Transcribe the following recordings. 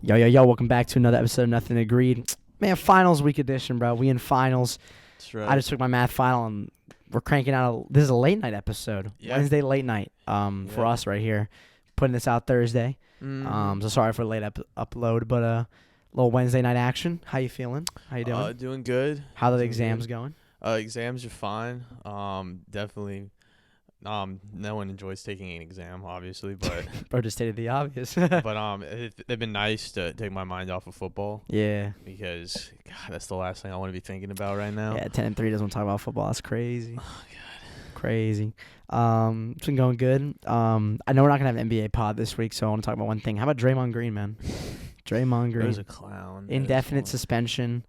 Yo, yo, yo, welcome back to another episode of Nothing Agreed. Man, finals week edition, bro. We in finals. That's right. I just took my math final, and we're cranking out this is a late night episode. Yeah. Wednesday late night for us right here. Putting this out Thursday. So sorry for the late upload, but little Wednesday night action. How you feeling? How you doing? Doing good. How are the doing exams good. going? Exams are fine. Definitely. No one enjoys taking an exam, obviously, but Bro, just stated the obvious. they've been nice to take my mind off of football. Yeah. Because God, that's the last thing I want to be thinking about right now. Yeah, 10-3 doesn't want to talk about football. That's crazy. Oh God. Crazy. It's been going good. I know we're not gonna have an NBA pod this week, so I want to talk about one thing. How about Draymond Green, man? Draymond Green. He's a clown. Indefinite suspension.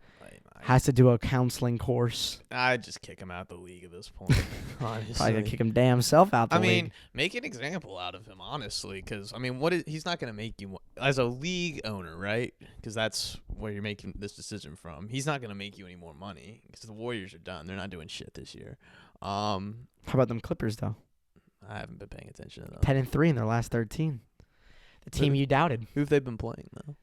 Has to do a counseling course. I'd just kick him out the league at this point. Honestly. Probably gonna kick him damn self out the league. Make an example out of him, honestly, because he's not gonna make you as a league owner, right? Because that's where you're making this decision from. He's not gonna make you any more money because the Warriors are done. They're not doing shit this year. How about them Clippers though? I haven't been paying attention to them. 10-3 in their last 13. The team you doubted. Who've they been playing though?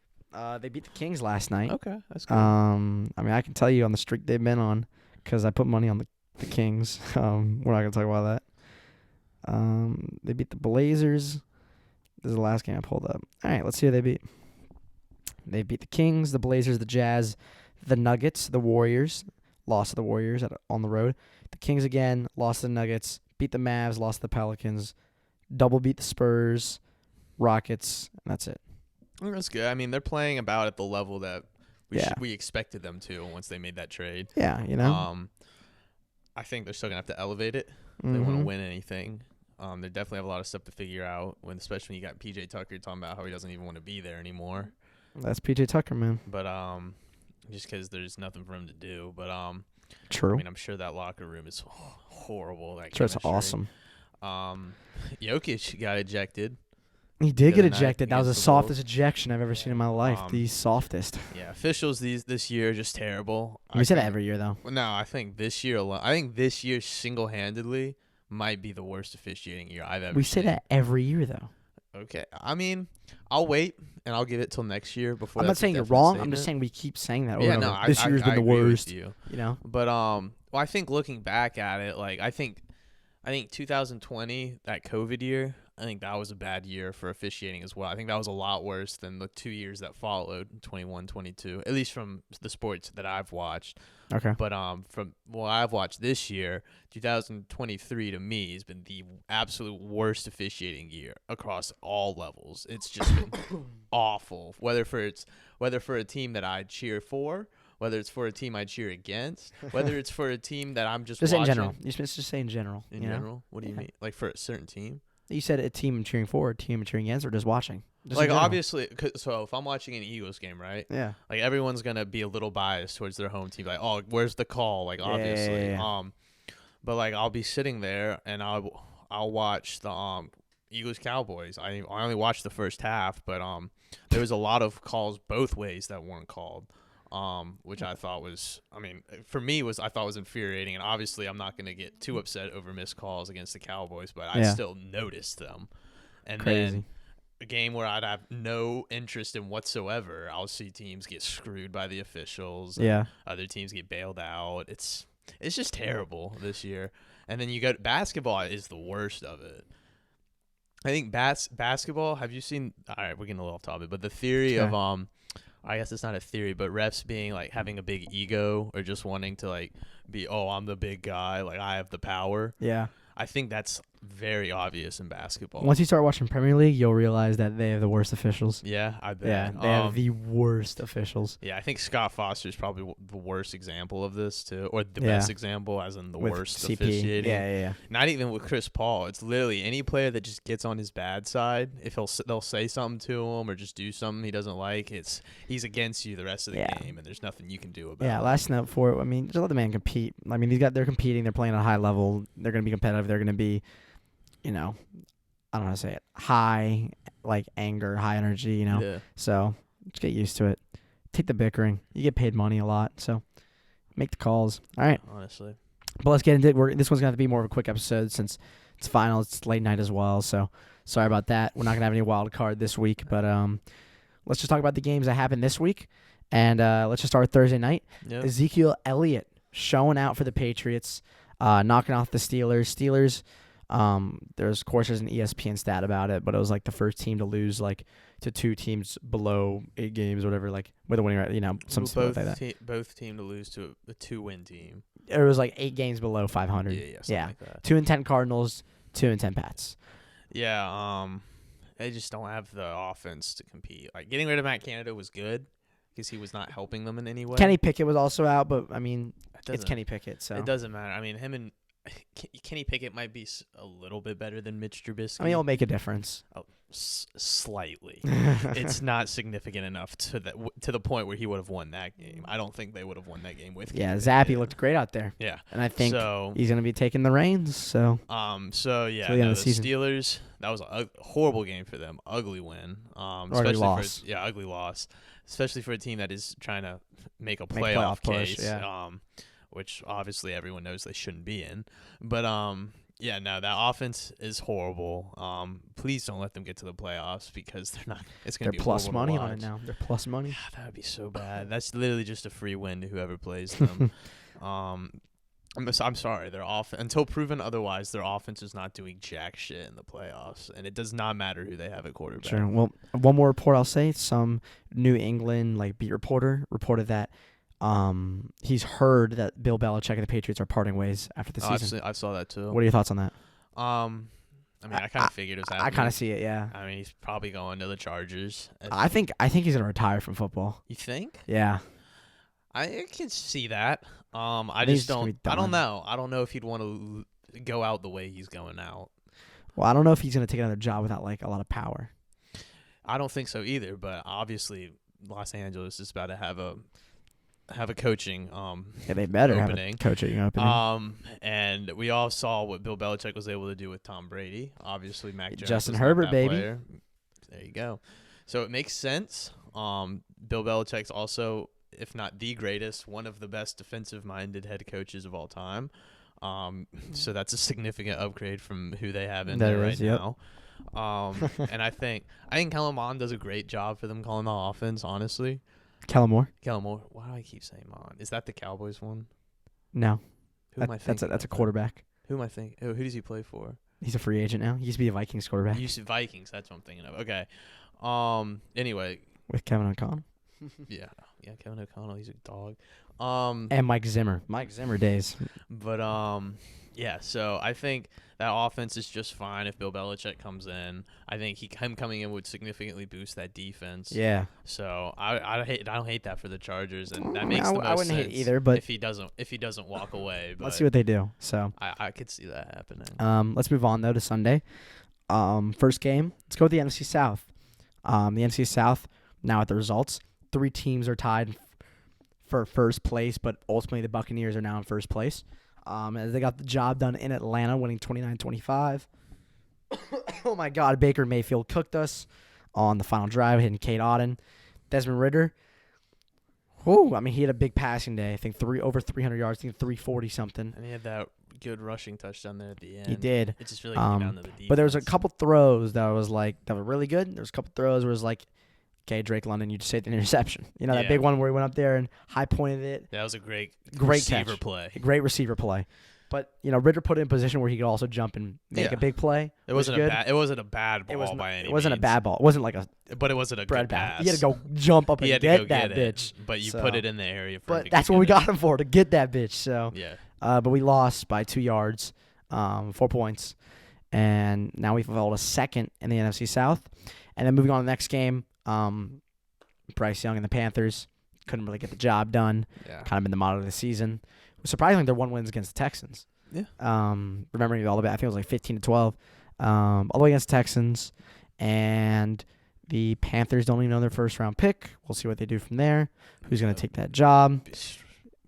They beat the Kings last night. Okay, that's good. I can tell you on the streak they've been on because I put money on the Kings. We're not gonna talk about that. They beat the Blazers. This is the last game I pulled up. All right, let's see who they beat. They beat the Kings, the Blazers, the Jazz, the Nuggets, the Warriors. Lost to the Warriors on the road. The Kings again lost to the Nuggets. Beat the Mavs, lost to the Pelicans. Double beat the Spurs, Rockets, and that's it. Well, that's good. I mean, they're playing about at the level that we expected them to once they made that trade. Yeah, you know. I think they're still gonna have to elevate it if they want to win anything. They definitely have a lot of stuff to figure out, especially when you got PJ Tucker talking about how he doesn't even want to be there anymore. That's PJ Tucker, man. But just because there's nothing for him to do. But True. I mean, I'm sure that locker room is horrible. Sure, it's awesome. Jokic got ejected. He did get ejected. That was the softest ejection I've ever seen in my life. The softest. Yeah, officials this year are just terrible. We say that every year, though. No, I think this year alone. I think this year single-handedly might be the worst officiating year I've ever seen. We say that every year, though. Okay. I mean, I'll wait, and I'll give it till next year before. I'm not saying you're wrong. I'm just saying we keep saying that. Yeah, no, this year's been the worst. You know. But well, I think looking back at it, like I think 2020, that COVID year, I think that was a bad year for officiating as well. I think that was a lot worse than the 2 years that followed, 21, 22, at least from the sports that I've watched. Okay. But from what I've watched this year, 2023 to me has been the absolute worst officiating year across all levels. It's just been awful. Whether for a team that I cheer for, whether it's for a team I cheer against, whether it's for a team that I'm just watching. In general. You're supposed to say in general. In general? What do you mean? Like for a certain team? You said a team I'm cheering for, a team I'm cheering against, or just watching? Just like, obviously, so if I'm watching an Eagles game, right? Yeah. Like, everyone's going to be a little biased towards their home team. Like, oh, where's the call? Like, obviously. Yeah. But, like, I'll be sitting there, and I'll watch the Eagles-Cowboys. I only watched the first half, but there was a lot of calls both ways that weren't called. Which I thought was, for me I thought was infuriating, and obviously I'm not going to get too upset over missed calls against the Cowboys, but I still noticed them. And then a game where I'd have no interest in whatsoever, I'll see teams get screwed by the officials. Yeah. Other teams get bailed out. It's just terrible this year. And then you got basketball is the worst of it. I think basketball, have you seen, all right, we're getting a little off topic, but the theory of, I guess it's not a theory, but refs being like having a big ego or just wanting to like be, oh, I'm the big guy, like I have the power. Yeah. I think that's very obvious in basketball. Once you start watching Premier League, you'll realize that they have the worst officials. Yeah, I bet. Yeah, they have the worst officials. Yeah, I think Scott Foster is probably the worst example of this too, or the best example, as in the worst CP. officiating. Yeah. Not even with Chris Paul. It's literally any player that just gets on his bad side. If they'll say something to him or just do something he doesn't like, he's against you the rest of the game, and there's nothing you can do about it. Yeah, last note for it. I mean, just let the man compete. I mean, they're competing. They're playing at a high level. They're going to be competitive. They're going to be, I don't know how to say it, high, like anger, high energy, Yeah. So just get used to it. Take the bickering. You get paid money a lot, so make the calls. All right. Honestly. But let's get into it. This one's going to have to be more of a quick episode since it's final. It's late night as well, so sorry about that. We're not going to have any wild card this week, but let's just talk about the games that happened this week, and let's just start with Thursday night. Yep. Ezekiel Elliott showing out for the Patriots, knocking off the Steelers. There's an ESPN stat about it, but it was like the first team to lose like to two teams below 8 games or whatever, like with a winning record, something like that. Both team to lose to a 2-win team. It was like 8 games below 500. Yeah, like that. 2-10 Cardinals, 2-10 Pats. Yeah, they just don't have the offense to compete. Like getting rid of Matt Canada was good because he was not helping them in any way. Kenny Pickett was also out, but I mean, it's Kenny Pickett, so it doesn't matter. I mean, him and Kenny Pickett might be a little bit better than Mitch Trubisky. I mean, it'll make a difference. Slightly. It's not significant enough to the point where he would have won that game. I don't think they would have won that game with. Yeah, Zappy looked great out there. Yeah, and I think he's gonna be taking the reins. So the Steelers, that was a horrible game for them. Ugly win. Ugly loss. Ugly loss, especially for a team that is trying to make a playoff case. Push, yeah. Which obviously everyone knows they shouldn't be in, but yeah, no, that offense is horrible. Please don't let them get to the playoffs because they're not. It's gonna be plus horrible money to on watch. it now. They're plus money. That would be so bad. That's literally just a free win to whoever plays them. I'm sorry. Their until proven otherwise, their offense is not doing jack shit in the playoffs, and it does not matter who they have at quarterback. Sure. Well, one more report I'll say. Some New England beat reporter reported that he's heard that Bill Belichick and the Patriots are parting ways after the season. I saw that too. What are your thoughts on that? I mean, I kind of figured it was happening. I kind of see it. Yeah. I mean, he's probably going to the Chargers. I think he's gonna retire from football. You think? Yeah. I can see that. I just don't. I don't know. I don't know if he'd want to go out the way he's going out. Well, I don't know if he's gonna take another job without a lot of power. I don't think so either. But obviously, Los Angeles is about to have a coaching they better opening. Have a coaching opening. And we all saw what Bill Belichick was able to do with Tom Brady. Obviously, Mac Jones, Justin Herbert, baby. Player. There you go. So it makes sense. Bill Belichick's also, if not the greatest, one of the best defensive-minded head coaches of all time. So that's a significant upgrade from who they have in there right now. And I think Kellen Mond does a great job for them calling the offense, honestly. Kellen Moore. Why do I keep saying Mond? Is that the Cowboys one? No. Who am I thinking? That's a quarterback. Who am I thinking? Who does he play for? He's a free agent now. He used to be a Vikings quarterback. Vikings. That's what I'm thinking of. Okay. Anyway. With Kevin O'Connell. Yeah, Kevin O'Connell. He's a dog. And Mike Zimmer. Mike Zimmer days. But yeah. So I think that offense is just fine if Bill Belichick comes in. I think him coming in would significantly boost that defense. Yeah. So I don't hate that for the Chargers, and that makes the most I wouldn't sense hate either, but if he doesn't walk away. But let's see what they do. So I could see that happening. Let's move on though to Sunday. First game. Let's go with the NFC South. The NFC South now at the results. 3 teams are tied for first place, but ultimately the Buccaneers are now in first place. As they got the job done in Atlanta, winning 29-25. Oh, my God. Baker Mayfield cooked us on the final drive, hitting Kate Auden. Desmond Ridder. Oh, I mean, he had a big passing day. I think over 300 yards. I think 340-something. And he had that good rushing touchdown there at the end. He did. It just really came down to the defense. But there was a couple throws that were really good. There was a couple throws where it was like, okay, Drake London, you just saved an interception. That big one where he went up there and high pointed it. That was a great receiver catch. Play. Great receiver play. But Ridder put it in a position where he could also jump and make a big play. It wasn't a bad ball by any means. It wasn't a bad ball. It wasn't like but it wasn't a good pass. He had to go jump up and get that bitch. But you put it in the area for him to that's what we got him for, to get that bitch. So yeah. But we lost by 2 yards, 4 points. And now we've held a second in the NFC South. And then moving on to the next game, Bryce Young and the Panthers couldn't really get the job done. Yeah. Kind of been the motto of the season. Surprisingly, their 1 wins against the Texans. Yeah. Remembering all the I think it was like 15-12. All the way against the Texans. And the Panthers don't even know their first round pick. We'll see what they do from there. Who's going to take that job?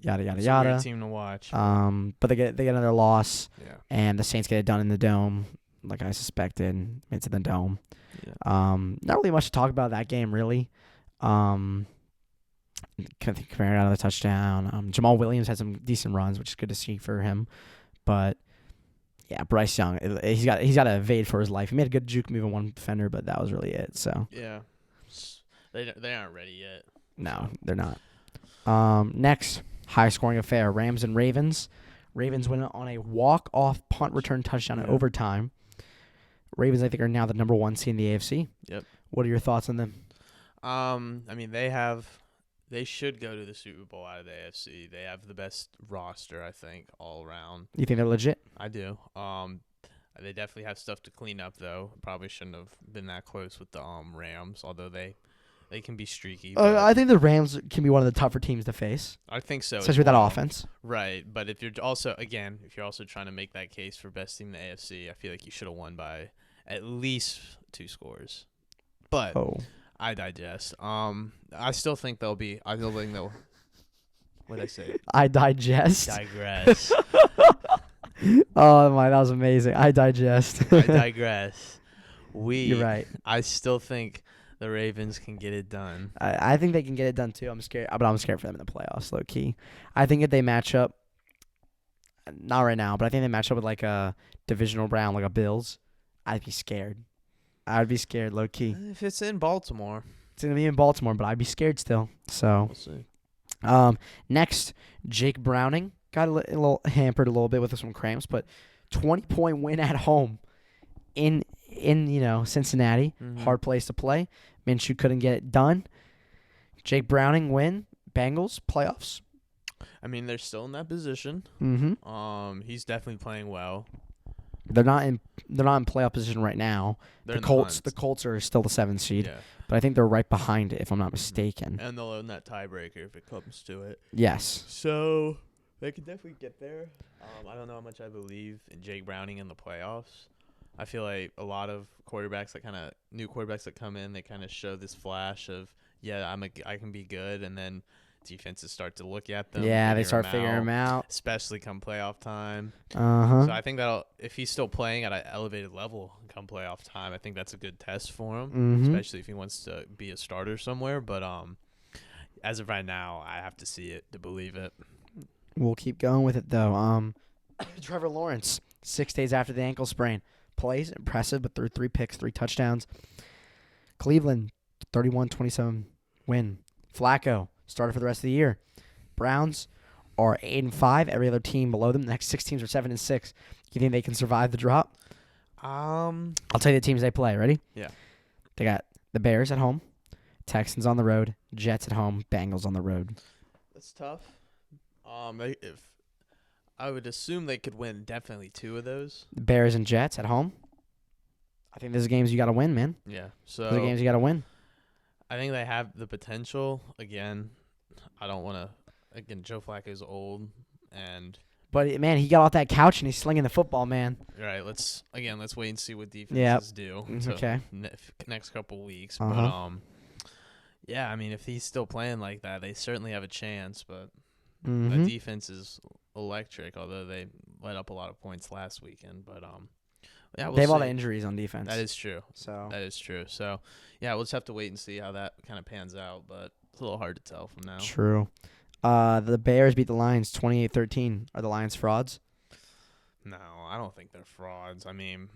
Yada yada yada. It's a great team to watch. But they get another loss. Yeah. And the Saints get it done in the dome, like I suspected. It's in the dome. Yeah. Not really much to talk about that game, really. Can't think Kamara out of the touchdown. Jamal Williams had some decent runs, which is good to see for him. But yeah, Bryce Young, he's got to evade for his life. He made a good juke move on one defender, but that was really it. So yeah, They aren't ready yet. No, they're not. Next, high-scoring affair, Rams and Ravens. Ravens win on a walk-off punt return touchdown in overtime. Ravens, I think, are now the number 1 seed in the AFC. Yep. What are your thoughts on them? I mean, they should go to the Super Bowl out of the AFC. They have the best roster, I think, all around. You think they're legit? I do. They definitely have stuff to clean up, though. Probably shouldn't have been that close with the Rams, although they can be streaky. I think the Rams can be one of the tougher teams to face, I think so, especially with that offense. Right, but if you're also trying to make that case for best team in the AFC, I feel like you should have won by at least 2 scores. But I digest. I still think they'll. What did I say? I digest. Digress. Oh my, that was amazing. I digest. I digress. You're right. I still think the Ravens can get it done. I think they can get it done too. I'm scared, but I'm scared for them in the playoffs, low key. I think if they match up, not right now, but I think they match up with like a divisional round, like a Bills, I'd be scared. I'd be scared, low key. If it's in Baltimore, it's gonna be in Baltimore, but I'd be scared still. So we'll see. Next, Jake Browning got a little hampered a little bit with some cramps, but 20-point win at home in Cincinnati. Mm-hmm. Hard place to play. Minshew couldn't get it done. Jake Browning win. Bengals playoffs. I mean, they're still in that position. Mm-hmm. He's definitely playing well. They're not in playoff position right now. They're the Colts are still the 7th seed, yeah. But I think they're right behind it if I'm not mistaken. And they'll own that tiebreaker if it comes to it. Yes. So they can definitely get there. I don't know how much I believe in Jake Browning in the playoffs. I feel like a lot of quarterbacks new quarterbacks that come in, they kind of show this flash of, I can be good, and then defenses start to look at them. Yeah, they start figuring them out, especially come playoff time. Uh-huh. So I think if he's still playing at an elevated level come playoff time, I think that's a good test for him, especially if he wants to be a starter somewhere. But as of right now, I have to see it to believe it. We'll keep going with it though. Trevor Lawrence, 6 days after the ankle sprain, plays impressive, but threw 3 picks, 3 touchdowns. Cleveland, 31-27 win. Flacco started for the rest of the year. Browns are 8-5. Every other team below them. The next 6 teams are 7-6. You think they can survive the drop? I'll tell you the teams they play. Ready? Yeah. They got the Bears at home, Texans on the road, Jets at home, Bengals on the road. That's tough. If I would assume they could win definitely 2 of those. The Bears and Jets at home. I think those are games you got to win, man. Yeah. So those are games you got to win. I think they have the potential. Again, I don't want to. Again, Joe Flacco's old, but man, he got off that couch and he's slinging the football, man. Right. Let's wait and see what defenses do. Okay. Next couple weeks, uh-huh. But I mean, if he's still playing like that, they certainly have a chance. But the defense is electric, although they let up a lot of points last weekend. But they have a lot of injuries on defense. That is true. So we'll just have to wait and see how that kind of pans out. But it's a little hard to tell from now. True. The Bears beat the Lions 28-13. Are the Lions frauds? No, I don't think they're frauds. I mean,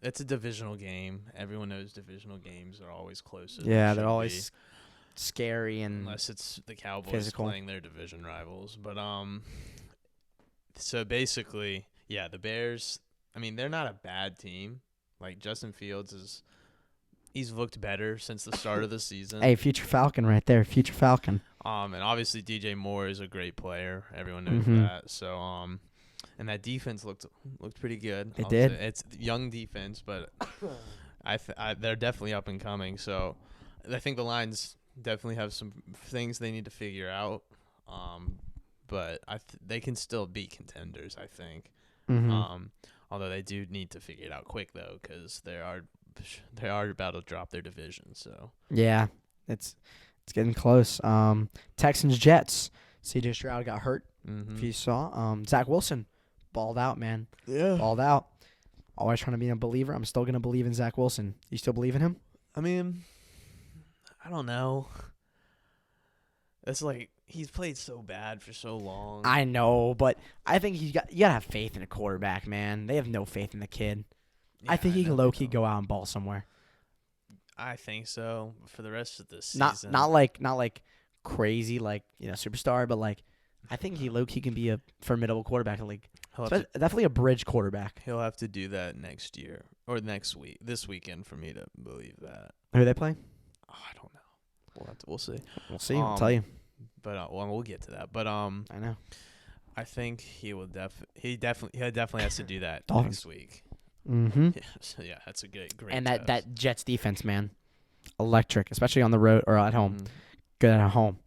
it's a divisional game. Everyone knows divisional games are always closer. Yeah, they're always scary and unless it's the Cowboys physical. Playing their division rivals. But so basically, the Bears. I mean, they're not a bad team. Like Justin Fields he's looked better since the start of the season. Hey, future Falcon right there, future Falcon. And obviously DJ Moore is a great player. Everyone knows that. So and that defense looked pretty good. It did. It's young defense, but they're definitely up and coming. So I think the Lions definitely have some things they need to figure out. But they can still be contenders, I think. Although they do need to figure it out quick though, because they are about to drop their division. So yeah, it's getting close. Texans Jets. C.J. Stroud got hurt. If you saw, Zach Wilson balled out, man. Yeah, balled out. Always trying to be a believer. I'm still gonna believe in Zach Wilson. You still believe in him? I mean, I don't know. It's like he's played so bad for so long. I know, but I think you gotta have faith in a quarterback, man. They have no faith in the kid. I think he can low-key go out and ball somewhere. I think so. For the rest of the Not season, not like crazy like superstar, but like I think he low key can be a formidable quarterback in the league. Definitely a bridge quarterback. he'll have to do that next year or next week, this weekend, for me to believe that. Who are they playing? Oh, I don't know. We'll see. We'll see. I'll tell you. But we'll get to that. But I know. I think he definitely has to do that Dolphins. next week. Mm-hmm. Yeah, so yeah, that's a great. And test. that Jets defense, man, electric, especially on the road or at home. Mhm. Good at home.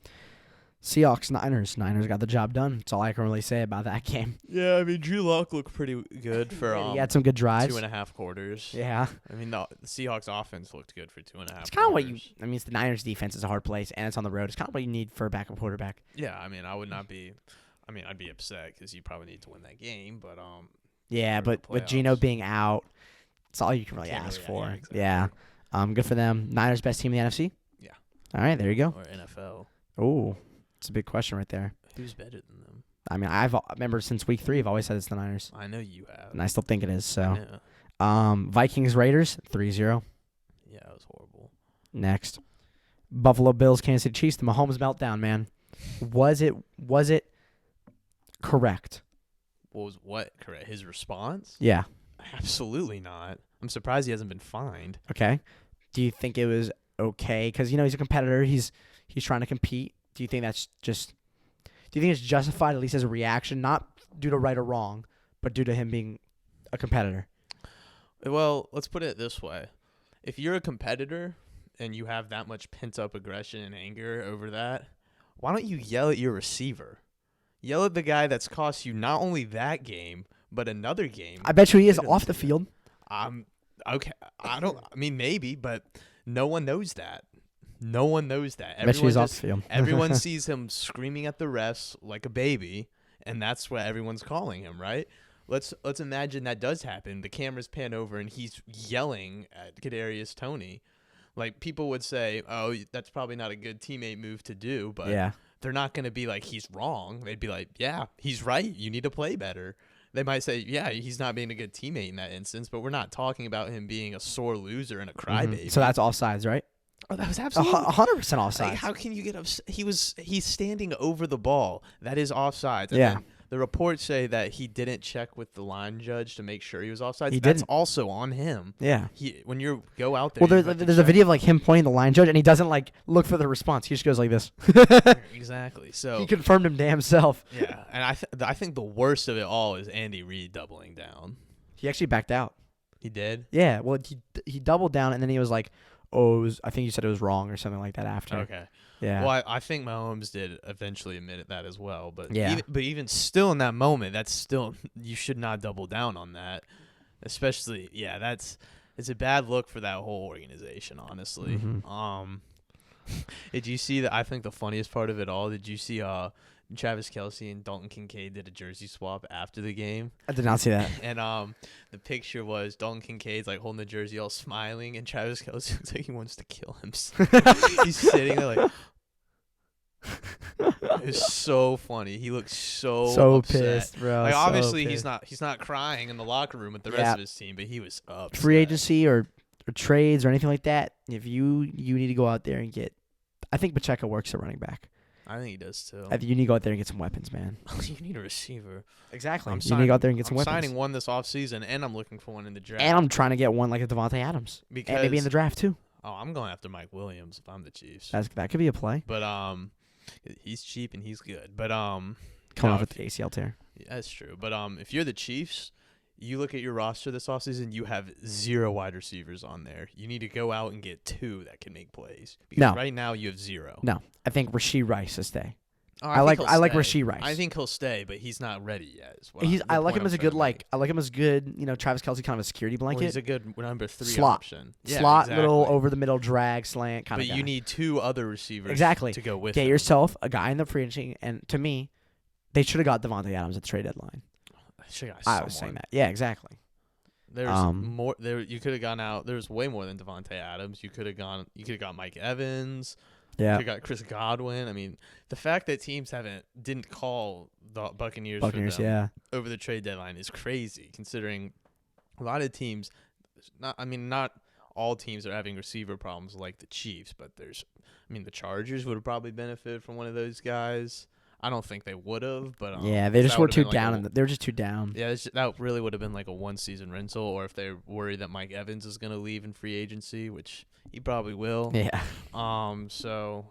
Seahawks, Niners. Niners got the job done. That's all I can really say about that game. Yeah, I mean, Drew Lock looked pretty good for He had some good drives. 2.5 quarters. Yeah. I mean, the Seahawks offense looked good for 2.5. It's kind of what you. I mean, it's the Niners defense is a hard place, and it's on the road. It's kind of what you need for a backup quarterback. Yeah, I mean, I would not be. I mean, I'd be upset because you probably need to win that game, but Yeah, for the but with Geno playoffs. being out, it's all you can really Can't ask really- for. yeah, exactly. Yeah. Good for them. Niners best team in the NFC. Yeah. All right, there you go. Or NFL. Oh, it's a big question right there. Who's better than them? I mean, I remember since week 3, I've always said it's the Niners, I know you have. and I still think it is. So, Yeah, Vikings Raiders 3-0. yeah, it was horrible. Next, Buffalo Bills Kansas City Chiefs. The Mahomes meltdown, man. Was it correct? What correct? His response? Yeah. Absolutely not. I'm surprised he hasn't been fined. Okay. Do you think it was okay? Because he's a competitor. He's trying to compete. Do you think that's just? Do you think it's justified at least as a reaction, not due to right or wrong, but due to him being a competitor? Well, let's put it this way: if you're a competitor and you have that much pent up aggression and anger over that, why don't you yell at your receiver? Yell at the guy that's cost you not only that game but another game. I bet you he is Later off this the season. field. Okay. I mean, maybe, but no one knows that. No one knows that. I bet you he's off the field. Everyone sees him screaming at the refs like a baby, and that's what everyone's calling him, right? Let's imagine that does happen. The cameras pan over, and he's yelling at Kadarius Toney. Like, people would say, oh, that's probably not a good teammate move to do, but Yeah. they're not going to be like, he's wrong. They'd be like, yeah, he's right. You need to play better. They might say, yeah, he's not being a good teammate in that instance, but we're not talking about him being a sore loser and a crybaby. So that's offsides, right? Oh, that was absolutely 100% offsides. like, how can you get upset? He's standing over the ball. That is offsides. And Yeah. then the reports say that he didn't check with the line judge to make sure he was offsides. He That's didn't. also on him. Yeah. When you go out there, Well, you have to there's a check. video of like him pointing the line judge, and he doesn't like look for the response. He just goes like this. Exactly. So He confirmed him to himself. yeah, and I think the worst of it all is Andy Reid doubling down. He actually backed out. He did. Yeah. Well, he doubled down, and then he was like, "Oh, I think you said it was wrong or something like that." After. Okay. Yeah. Well, I think Mahomes did eventually admit that as well, but Yeah. even still in that moment, that's still you should not double down on that. Especially, yeah, it's a bad look for that whole organization, honestly. Mhm. Did you see that? I think the funniest part of it all. Did you see Travis Kelce and Dalton Kincaid did a jersey swap after the game? I did not see that. And the picture was Dalton Kincaid's like holding the jersey, all smiling, and Travis Kelce looks like he wants to kill himself. He's sitting there like. It's so funny. He looks so upset. pissed, bro. Like so obviously pissed. he's not crying in the locker room with the rest Yeah. of his team, but he was upset. Free agency or trades or anything like that. If you need to go out there and get, I think Pacheco works at running back. I think he does too. I think you need to go out there and get some weapons, man. You need a receiver. Exactly. I'm You need to go out there and get some I'm weapons. signing one this offseason, and I'm looking for one in the draft. And I'm trying to get one like a Devontae Adams. because And maybe in the draft too. I'm going after Mike Williams if I'm the Chiefs. That could be a play. But he's cheap and he's good. But Coming no, off with the ACL tear. yeah, that's true. But if you're the Chiefs, you look at your roster this offseason, you have 0 wide receivers on there. You need to go out and get 2 that can make plays. Because No. right now you have 0. No, I think Rasheed Rice will stay. Oh, I like think he'll stay. Rasheed Rice. I think he'll stay, but he's not ready yet. Is what I the like point him as I'm a good trying to make. I like him as good. Travis Kelce kind of a security Well, blanket. he's a good number 3 Slot. option. Yeah, Slot, exactly. little over the middle drag slant kind But of guy. you need 2 other receivers Exactly. to go with Get him. yourself a guy in the free agency, and to me, they should have got Devontae Adams at the trade deadline. Should've got I was saying someone. that. Yeah, exactly. There's more. There you could have gone out. There's way more than Devontae Adams. You could have got Mike Evans. Yeah. You got Chris Godwin. I mean, the fact that teams didn't call the Buccaneers for them yeah. over the trade deadline is crazy, considering a lot of teams. Not all teams are having receiver problems like the Chiefs. But the Chargers would have probably benefited from one of those guys. I don't think they would have, but Yeah, they just that were would've too been like down. They were just too down. yeah, that really would have been like a 1-season rental, or if they're worried that Mike Evans is gonna leave in free agency, which he probably will. Yeah. So,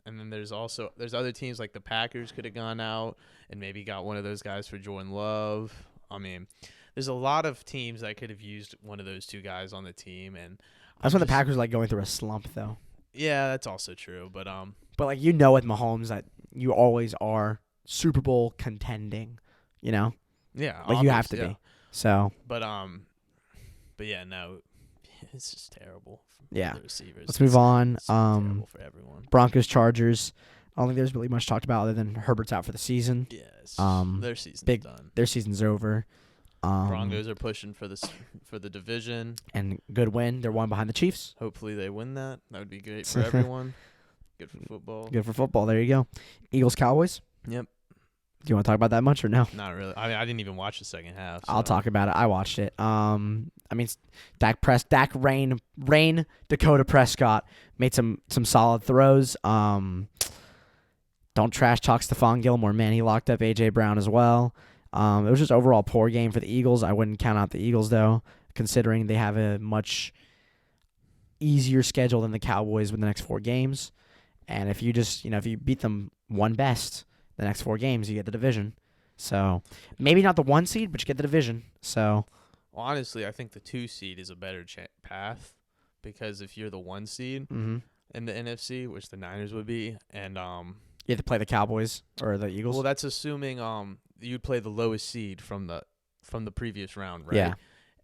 and then there's other teams like the Packers could have gone out and maybe got one of those guys for Jordan Love. I mean, there's a lot of teams that could have used one of those two guys on the team, and That's when the Packers like going through a slump though. Yeah, that's also true, but like with Mahomes that you always are Super Bowl contending, yeah, like you have to be. So, but yeah, no, it's just terrible. Yeah. For the receivers. Let's move on. It's terrible for everyone. Broncos, Chargers. I don't think there's really much talked about other than Herbert's out for the season. Yes. Their season's done. Their season's over. Broncos are pushing for the division. And good win. They're one behind the Chiefs. Hopefully they win that. That would be great for everyone. Good for football. Good for football. There you go. Eagles, Cowboys. Yep. Do you want to talk about that much or no? Not really. I mean, I didn't even watch the second half. So. I'll talk about it. I watched it. Dak Rain, Dakota Prescott made some solid throws. Don't trash talk Stephon Gilmore, man. He locked up A.J. Brown as well. It was just overall poor game for the Eagles. I wouldn't count out the Eagles, though, considering they have a much easier schedule than the Cowboys with the next 4 games. And if you if you beat them one best the next 4 games, you get the division. So maybe not the 1 seed, but you get the division. So honestly, I think the 2 seed is a better path because if you're the 1 seed in the NFC, which the Niners would be, and you have to play the Cowboys or the Eagles. Well, that's assuming you'd play the lowest seed from the previous round, right? Yeah.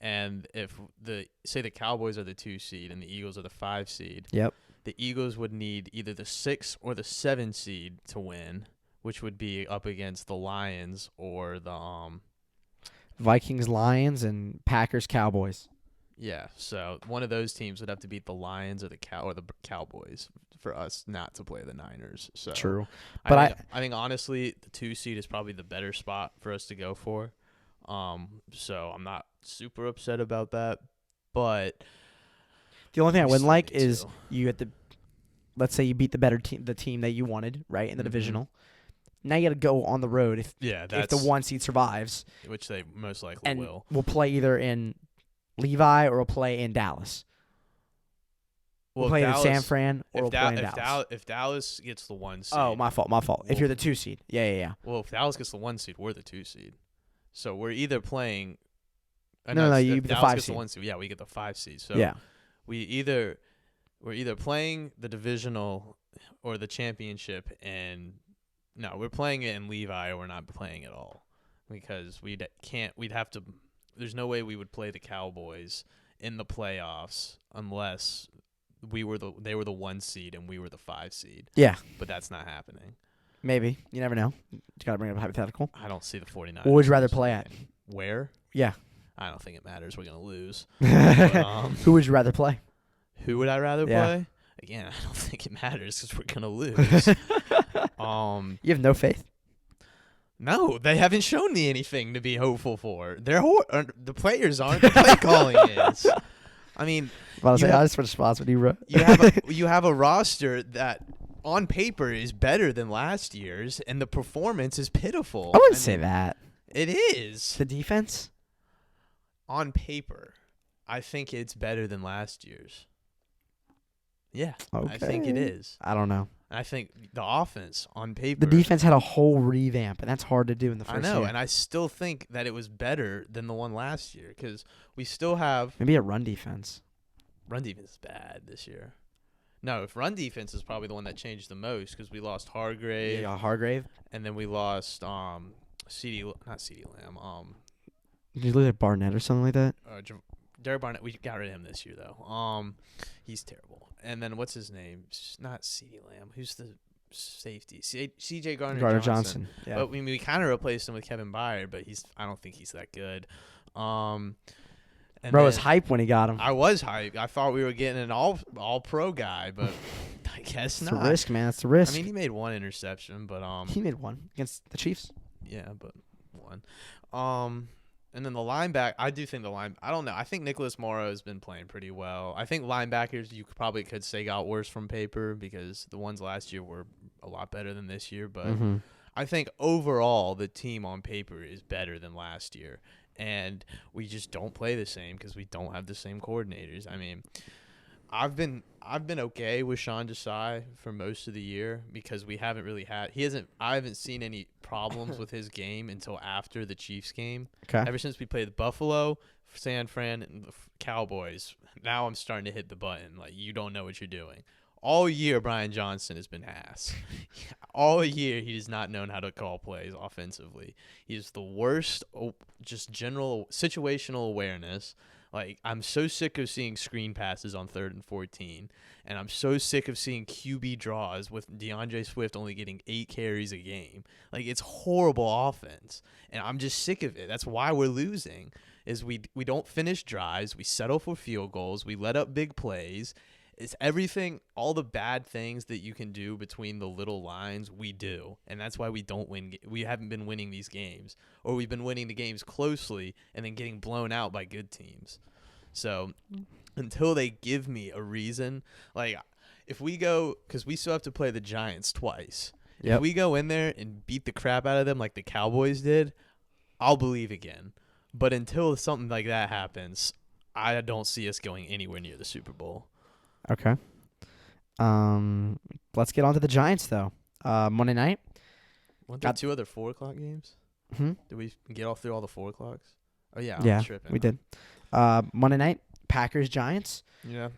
And if the Cowboys are the 2 seed and the Eagles are the 5 seed, yep, the Eagles would need either the 6 or the 7 seed to win, which would be up against the Lions or the Vikings, Lions, and Packers, Cowboys. Yeah, so one of those teams would have to beat the Lions or the Cowboys for us not to play the Niners. So True, but I think honestly the 2 seed is probably the better spot for us to go for. So I'm not super upset about that, but the only thing I wouldn't like is you get let's say you beat the better team, the team that you wanted, right, in the divisional. Now you got to go on the road if the 1 seed survives, which they most likely will. We'll play either in Levi or we'll play in Dallas. We'll play in San Fran or we'll play in Dallas. If Dallas gets the 1 seed. Oh, my fault. If you're the 2 seed. Yeah. Well, if Dallas gets the 1 seed, we're the 2 seed. So we're either playing. No, you get the 5 gets seed. The 1 seed. Yeah, we get the 5 seed. So yeah. we're either playing the divisional or the championship, and no, we're playing it in Levi or we're not playing at all because we'd have to. There's no way we would play the Cowboys in the playoffs unless they were the 1 seed and we were the 5 seed. Yeah. But that's not happening. Maybe. You never know. You got to bring up a hypothetical. I don't see the 49ers. What would you rather play at? Where? Yeah. I don't think it matters. We're going to lose. But, who would you rather play? Who would I rather play? Again, I don't think it matters because we're going to lose. You have no faith? No, they haven't shown me anything to be hopeful for. The players aren't. The play calling is. I mean, I just switched spots with you. You have a roster that on paper is better than last year's, and the performance is pitiful. I wouldn't say that. It is. The defense? On paper, I think it's better than last year's. Yeah, okay. I think it is. I don't know. I think the offense on paper. The defense had a whole revamp, and that's hard to do in the first year. I know, and I still think that it was better than the one last year because we still have. Maybe a run defense. Run defense is bad this year. No, if run defense is probably the one that changed the most because we lost Hargrave. Yeah, Hargrave. And then we lost not CeeDee Lamb. Did you look at Barnett or something like that? Derek Barnett, we got rid of him this year though. He's terrible. And then what's his name? Not CeeDee Lamb. Who's the safety? C.J. Gardner Johnson. Yeah. But we kind of replaced him with Kevin Byard, but I don't think he's that good. Bro was hype when he got him. I was hype. I thought we were getting an all pro guy, but I guess not. It's a risk, man. It's a risk. I mean, he made one interception, but he made one against the Chiefs. Yeah, but one. And then the linebacker, I do think I don't know. I think Nicholas Morrow has been playing pretty well. I think linebackers you probably could say got worse from paper because the ones last year were a lot better than this year. But I think overall the team on paper is better than last year. And we just don't play the same because we don't have the same coordinators. I mean, I've been okay with Sean Desai for most of the year because we haven't really I haven't seen any problems with his game until after the Chiefs game. Okay. Ever since we played Buffalo, San Fran, and the Cowboys, now I'm starting to hit the button. Like, you don't know what you're doing. All year, Brian Johnson has been ass. All year, he has not known how to call plays offensively. He's the worst, just general situational awareness. Like, I'm so sick of seeing screen passes on 3rd and 14, and I'm so sick of seeing QB draws with DeAndre Swift only getting 8 carries a game. Like, it's horrible offense, and I'm just sick of it. That's why we're losing, is we don't finish drives. We settle for field goals. We let up big plays. It's everything, all the bad things that you can do between the little lines, we do. And that's why we don't win. We haven't been winning these games. Or we've been winning the games closely and then getting blown out by good teams. So until they give me a reason, like if we go, because we still have to play the Giants twice. Yep. If we go in there and beat the crap out of them like the Cowboys did, I'll believe again. But until something like that happens, I don't see us going anywhere near the Super Bowl. Okay. Let's get on to the Giants, though. Monday night. Weren't there 2 other 4 o'clock games? Did we get all through all the 4 o'clocks? Oh, yeah. Yeah, tripping. we did. Monday night, Packers, Giants. Yeah.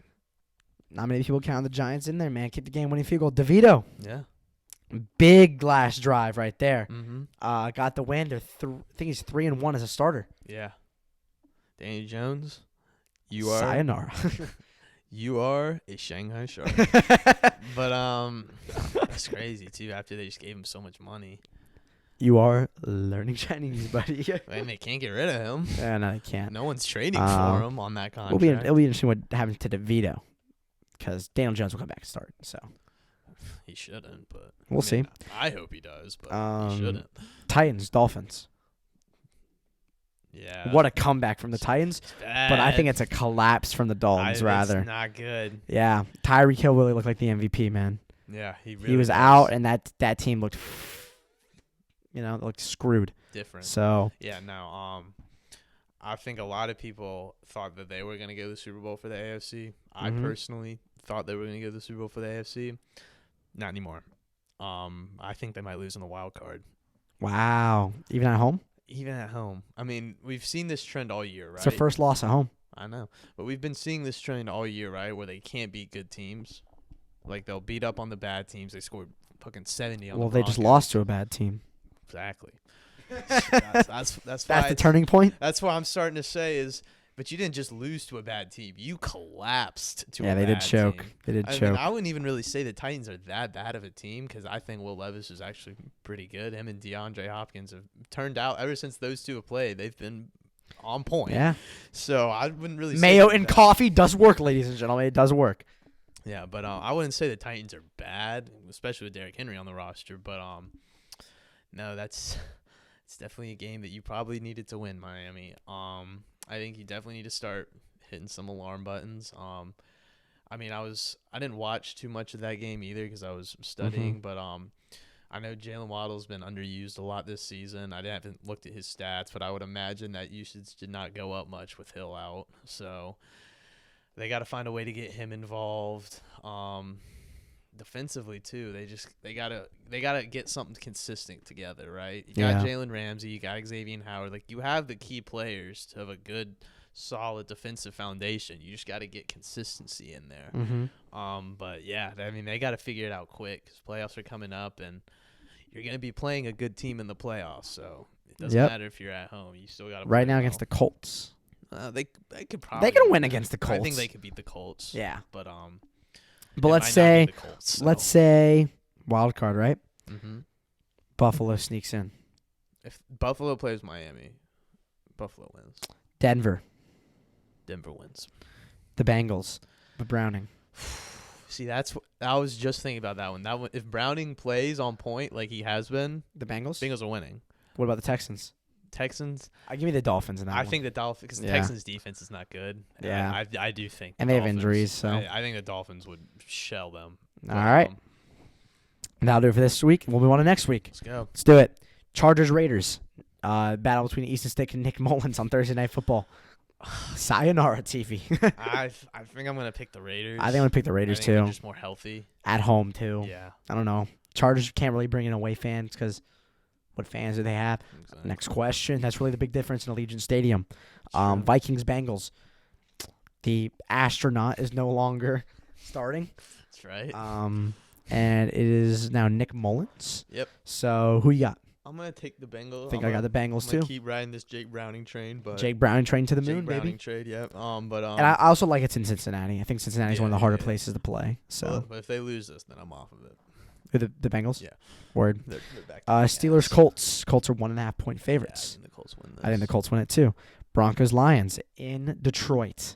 Not many people count the Giants in there, man. Kicked the game-winning field goal. DeVito. Yeah. Big last drive right there. Mm-hmm. Got the win. I think he's 3-1 as a starter. Yeah. Danny Jones, you are sayonara. You are a Shanghai Shark. But that's crazy too. After they just gave him so much money. You are learning Chinese, buddy. And they can't get rid of him. Yeah, no, they can't. No one's trading for him on that contract. It'll be interesting what happens to DeVito, because Daniel Jones will come back and start. So he shouldn't, but we'll see. I hope he does, but he shouldn't. Titans, Dolphins. Yeah. What a comeback from the Titans. But I think it's a collapse from the Dolphins, rather. It's not good. Yeah. Tyreek Hill really looked like the MVP, man. Yeah, he was out, and that team looked, looked screwed. Different. So. Yeah, no. I think a lot of people thought that they were going to go to the Super Bowl for the AFC. I personally thought they were going to go to the Super Bowl for the AFC. Not anymore. I think they might lose in the wild card. Wow. Even at home? Even at home. I mean, we've seen this trend all year, right? It's their first loss at home. I know. But we've been seeing this trend all year, right, where they can't beat good teams. Like, they'll beat up on the bad teams. They scored fucking 70 on the Broncos. Well, they just lost to a bad team. Exactly. That's the turning point? That's what I'm starting to say is, but you didn't just lose to a bad team. You collapsed to a bad team. Yeah, they did choke. Mean, I wouldn't even really say the Titans are that bad of a team because I think Will Levis is actually pretty good. Him and DeAndre Hopkins have turned out, ever since those two have played, they've been on point. Yeah. So I wouldn't really say Mayo and coffee does work, ladies and gentlemen. It does work. Yeah, but I wouldn't say the Titans are bad, especially with Derrick Henry on the roster. But no, it's definitely a game that you probably needed to win, Miami. I think you definitely need to start hitting some alarm buttons. I mean, I didn't watch too much of that game either because I was studying, but I know Jalen Waddle's been underused a lot this season. I haven't looked at his stats, but I would imagine that usage did not go up much with Hill out. So they got to find a way to get him involved. Defensively too, they gotta get something consistent together, right? You got Jalen Ramsey, you got Xavier Howard. Like, you have the key players to have a good, solid defensive foundation. You just got to get consistency in there. But yeah, I mean, they got to figure it out quick because playoffs are coming up, and you're gonna be playing a good team in the playoffs. So it doesn't matter if you're at home. You still got to right now against the Colts. They could probably win against the Colts. I think they could beat the Colts. Yeah, but let's say wild card, right? Buffalo sneaks in. If Buffalo plays Miami, Buffalo wins. Denver wins. The Bengals, the Browning. See, I was just thinking about that one. If Browning plays on point like he has been, the Bengals are winning. What about the Texans? Texans. I give me the Dolphins in that I one. think the Dolphins, because the Yeah. Texans' defense is not good. Yeah. I do think. And the they have Dolphins- injuries, so. I think the Dolphins would shell them. All right. That'll do it for this week. We'll move on to next week. Let's go. Let's do it. Chargers Raiders. Battle between Easton Stick and Nick Mullins on Thursday Night Football. Sayonara TV. I think I'm gonna pick the Raiders. I think I'm going to pick the I Raiders think they're too. just more healthy. At home too. Yeah. I don't know. Chargers can't really bring in away fans because what fans do they have? Exactly. Next question. That's really the big difference in Allegiant Stadium. Sure. Vikings Bengals. The astronaut is no longer starting. That's right. And it is now Nick Mullins. Yep. So who you got? I'm gonna take the Bengals. I think I got the Bengals I'm gonna too. keep riding this Jake Browning train, but Jake Browning train to the Jake moon, Browning baby. trade. Yep. And I also like it's in Cincinnati. I think Cincinnati is one of the harder Yeah. places to play. So but if they lose this, then I'm off of it. Who, the Bengals. Yeah. Word. They're back. To Steelers Colts. Colts are 1.5 point favorites. Yeah, I think the Colts win this. I think the Colts win it too. Broncos Lions in Detroit.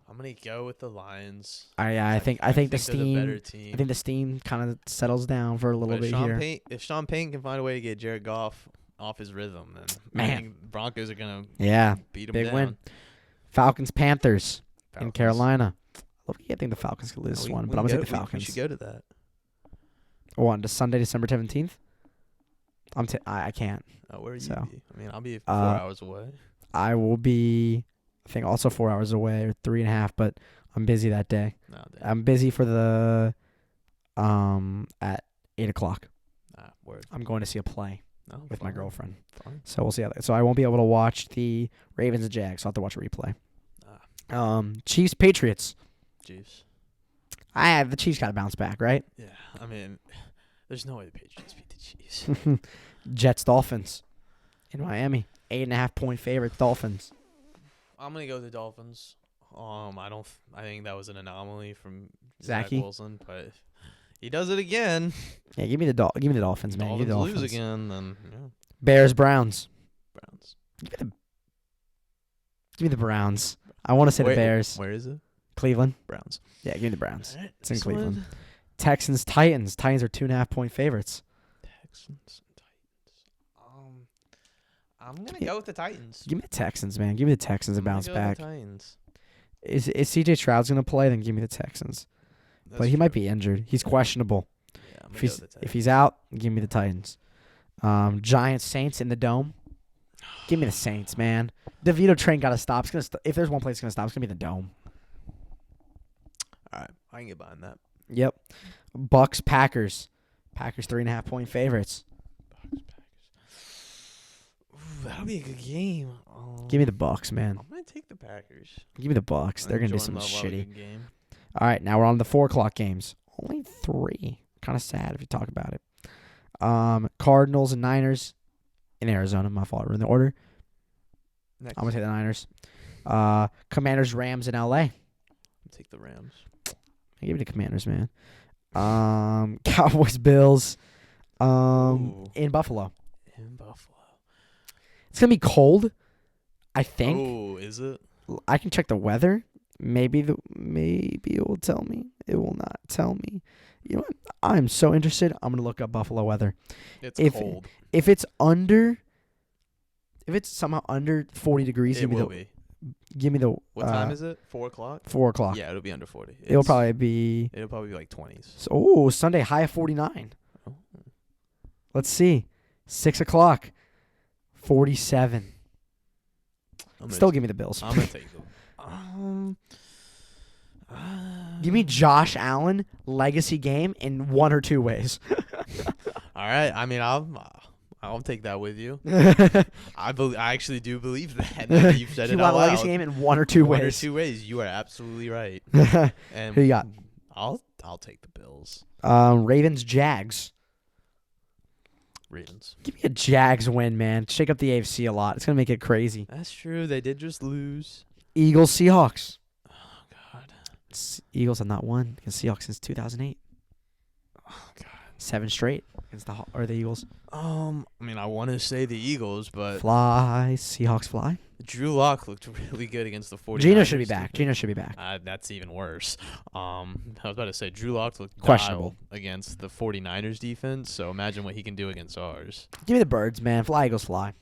I'm gonna go with the Lions. I think the they're the steam. better team. I think the steam kind of settles down for a little But bit here. If Sean Payton can find a way to get Jared Goff off his rhythm, then Man. I think Broncos are gonna Yeah, beat him big down. win. Falcons Panthers in Falcons. Carolina. I think the Falcons could lose this one, but I'm gonna take the Falcons. We should go to that. On to Sunday, December 17th. I can't. Where are you? So, Be? I mean, I'll be 4 hours away. I will be, I think, also 4 hours away or 3.5, but I'm busy that day. No, I'm busy for the at 8:00. word. I'm going to see a play No, with my fine, girlfriend. Fine. So we'll see how that. So I won't be able to watch the Ravens and Jags. So I'll have to watch a replay. Chiefs Patriots. Chiefs. The Chiefs got to bounce back, right? Yeah, I mean, there's no way the Patriots beat the Chiefs. Jets Dolphins in Miami. 8.5 point favorite Dolphins. I'm gonna go with the Dolphins. I think that was an anomaly from Zach Zachy? Wilson, but if he does it again, Yeah, give me the Dolphins, man. Give me Dolphins the Dolphins. lose again, then yeah, Bears Browns. Browns. Give me the Browns. I want to say the Bears. Where is it? Cleveland. Browns. Yeah, give me the Browns. All right, It's in next Cleveland. one. Texans Titans. Titans are 2.5 point favorites. Texans and Titans. I'm gonna go with the Titans. Give me the Texans, man. Give me the Texans to I'm gonna bounce go with back. the Titans. Is CJ Stroud's gonna play? Then give me the Texans. That's But he might true. be injured. He's questionable. Yeah, I'm If gonna go with the if he's out, give me the Titans. Giants Saints in the dome. Give me the Saints, man. DeVito train gotta stop. It's gonna if there's one place it's gonna stop, it's gonna be the dome. All right, I can get behind that. Yep. Bucks Packers. Packers 3.5 point favorites. Ooh, that'll be a good game. Give me the Bucks, man. I'm gonna take the Packers. Give me the Bucks. They're I think gonna do some Jordan Love will have a shitty. good game. All right, now we're on the 4:00 games. Only 3. Kind of sad if you talk about it. Cardinals and Niners in Arizona. My fault. We're in the order. Next, I'm gonna take the Niners. Commanders Rams in LA. take the Rams. Give me the Commanders, man. Cowboys Bills. Ooh. In Buffalo. In Buffalo. It's gonna be cold. I think. Oh, is it? I can check the weather. Maybe it will tell me. It will not tell me. You know what? I'm so interested. I'm gonna look up Buffalo weather. It's If- cold. If it's somehow under 40 degrees, It will be. give me the What time is it? 4:00. 4:00. Yeah, it'll be under 40. It'll probably be It'll be like 20s. Sunday high of 49. Oh. Let's see. 6:00. 47. Still give me the Bills. I'm gonna take them. Give me Josh Allen legacy game in one or two ways. All right. I mean, I'll take that with you. I actually do believe that. Now that you've said You it want out a legacy loud. game in one or two One or ways. two ways. You are absolutely right. And Who you got? I'll take the Bills. Ravens Jags. Ravens. Give me a Jags win, man. Shake up the AFC a lot. It's gonna make it crazy. That's true. They did just lose. Eagles Seahawks. Oh God. Eagles have not won against Seahawks since 2008. Oh God. 7 straight against the Eagles. I mean, I want to say the Eagles, but Fly, Seahawks fly. Drew Lock looked really good against the 49ers. Geno should be back. Geno should be back. That's even worse. I was about to say Drew Lock looked Questionable dialed against the 49ers defense, so imagine what he can do against ours. Give me the birds, man. Fly, Eagles fly.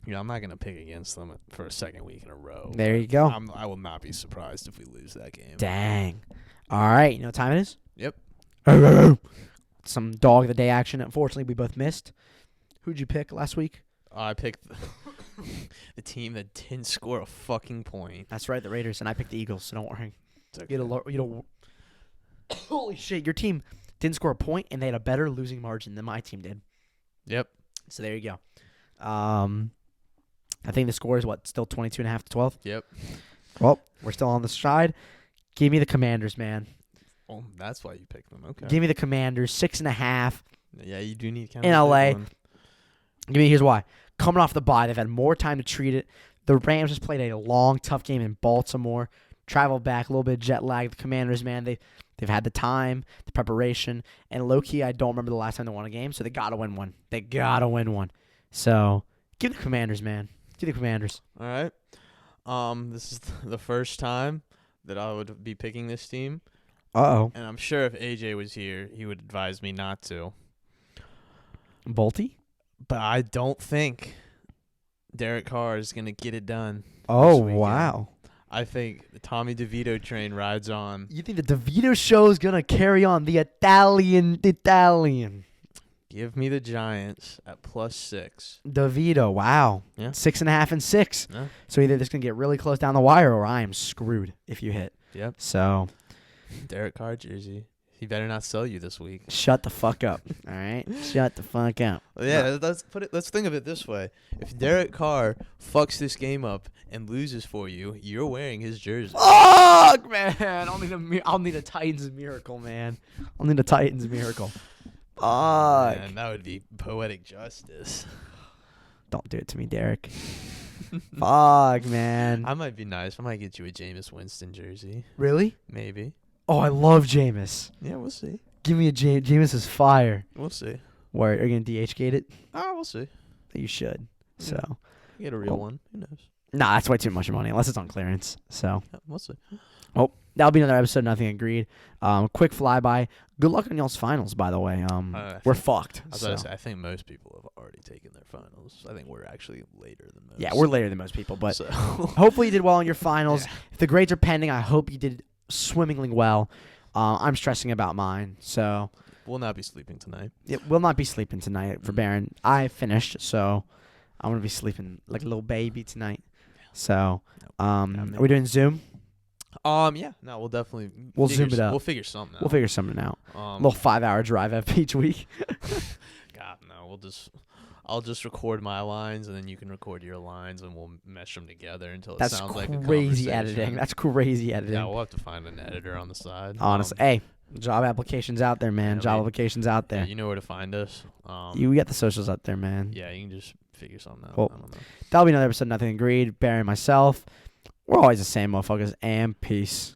I'm not going to pick against them for a second week in a row. There you go. I will not be surprised if we lose that game. Dang. All right. You know what time it is? Yep. Some dog of the day action. Unfortunately, we both missed. Who'd you pick last week? I picked the team that didn't score a fucking point. That's right, the Raiders, and I picked the Eagles, so don't worry. It's okay. Holy shit, your team didn't score a point, and they had a better losing margin than my team did. Yep. So there you go. I think the score is, still 22.5 to 12? Yep. Well, we're still on the side. Give me the Commanders, man. Oh, that's why you picked them. Okay. Give me the Commanders, 6.5. Yeah, you do need kind in of LA. Here's why. Coming off the bye, they've had more time to treat it. The Rams just played a long, tough game in Baltimore. Traveled back, a little bit of jet lag. The Commanders, man, they've had the time, the preparation, and low-key, I don't remember the last time they won a game, so they got to win one. They got to win one. So, give the Commanders, man. Give the Commanders. All right. This is the first time that I would be picking this team. Uh-oh. And I'm sure if AJ was here, he would advise me not to. Bolty? But I don't think Derek Carr is going to get it done. Oh, wow. I think the Tommy DeVito train rides on. You think the DeVito show is going to carry on? The Italian. Give me the Giants at +6. DeVito, wow. Yeah. 6.5 and 6. Yeah. So either this can get really close down the wire or I am screwed if you hit. Yep. So Derek Carr jersey. He better not sell you this week. shut the fuck up. All right? Shut the fuck up. Yeah, let's think of it this way. If Derek Carr fucks this game up and loses for you, you're wearing his jersey. Fuck, man. I'll need a Titans miracle, man. I'll need a Titans miracle. Fuck. Man, that would be poetic justice. Don't do it to me, Derek. Fuck, man. I might be nice. I might get you a Jameis Winston jersey. Really? Maybe. Oh, I love Jameis. Yeah, we'll see. Give me a Jameis is fire. We'll see. Where are you gonna DH gate it? We'll see. You should. Yeah. So. You get a real one. Who knows? Nah, that's way too much money unless it's on clearance. So. Yeah, we'll see. Oh, that'll be another episode. Nothing agreed. Quick flyby. Good luck on y'all's finals, by the way. We're fucked. I was about to say, I think most people have already taken their finals. I think we're actually later than most. Yeah, we're later than most people, but So. hopefully you did well in your finals. Yeah. If the grades are pending, I hope you did swimmingly well. I'm stressing about mine, so We'll not be sleeping tonight. it will not be sleeping tonight for Barron. I finished, so I'm gonna be sleeping like a little baby tonight. So, are we doing Zoom? Yeah. No, we'll definitely. We'll zoom it up. We'll figure something out. We'll figure something out. A Um, little 5-hour drive up each week. God, no. I'll just record my lines, and then you can record your lines, and we'll mesh them together until it That's sounds like a crazy conversation. editing. That's crazy editing. Yeah, we'll have to find an editor on the side. Honestly, hey, job applications out there, man. yeah, Job we- applications out Yeah, there. you know where to find us. You got the socials out there, man. Yeah, you can just figure something out. Cool. I don't know. That'll be another episode. Nothing agreed. Barry and myself. We're always the same, motherfuckers. And peace.